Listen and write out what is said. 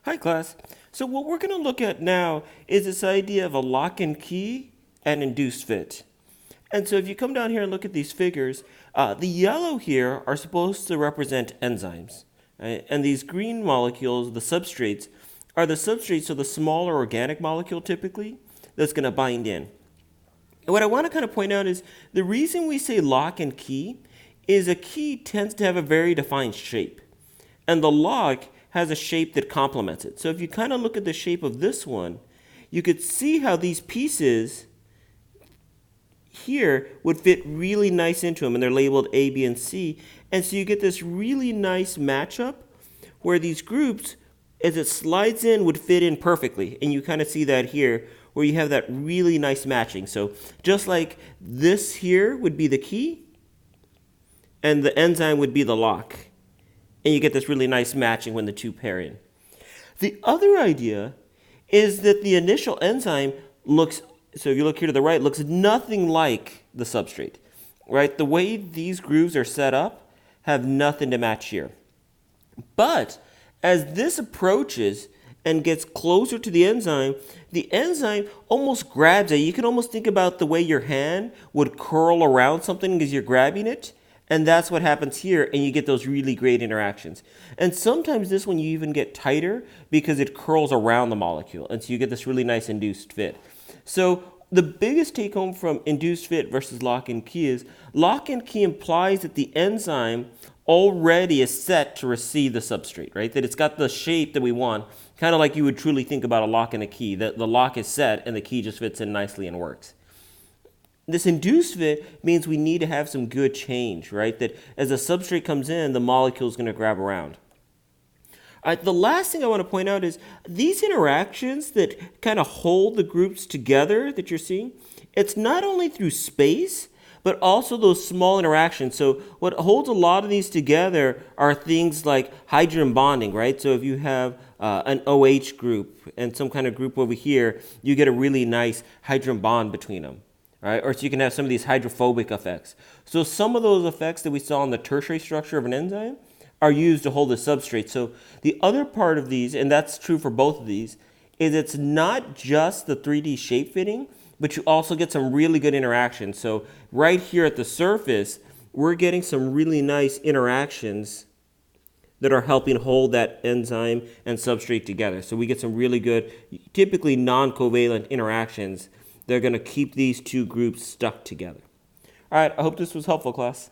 Hi, class. So what we're going to look at now is this idea of a lock and key and induced fit. And so if you come down here and look at these figures, the yellow here are supposed to represent enzymes. Right? And these green molecules, the substrates, are the substrates of the smaller organic molecule typically that's going to bind in. And what I want to kind of point out is the reason we say lock and key is a key tends to have a very defined shape. And the lock has a shape that complements it. So if you kind of look at the shape of this one, you could see how these pieces here would fit really nice into them, and they're labeled A, B, and C. And so you get this really nice matchup where these groups, as it slides in, would fit in perfectly. And you kind of see that here where you have that really nice matching. So just like this here would be the key, and the enzyme would be the lock. And you get this really nice matching when the two pair in. The other idea is that the initial enzyme looks, so if you look here to the right, looks nothing like the substrate, right? The way these grooves are set up have nothing to match here. But as this approaches and gets closer to the enzyme almost grabs it. You can almost think about the way your hand would curl around something as you're grabbing it. And that's what happens here, and you get those really great interactions. And sometimes this one you even get tighter because it curls around the molecule, and so you get this really nice induced fit. So the biggest take home from induced fit versus lock and key is lock and key implies that the enzyme already is set to receive the substrate, right? That it's got the shape that we want, kind of like you would truly think about a lock and a key, that the lock is set and the key just fits in nicely and works. This induced fit means we need to have some good change, right? That as a substrate comes in, the molecule is going to grab around. All right, the last thing I want to point out is these interactions that kind of hold the groups together that you're seeing, it's not only through space, but also those small interactions. So what holds a lot of these together are things like hydrogen bonding, right? So if you have an OH group and some kind of group over here, you get a really nice hydrogen bond between them. Right? Or so you can have some of these hydrophobic effects. So some of those effects that we saw in the tertiary structure of an enzyme are used to hold the substrate. So the other part of these, and that's true for both of these, is it's not just the 3D shape fitting, but you also get some really good interactions. So right here at the surface, we're getting some really nice interactions that are helping hold that enzyme and substrate together. So we get some really good, typically non-covalent interactions. They're going to keep these two groups stuck together. All right, I hope this was helpful, class.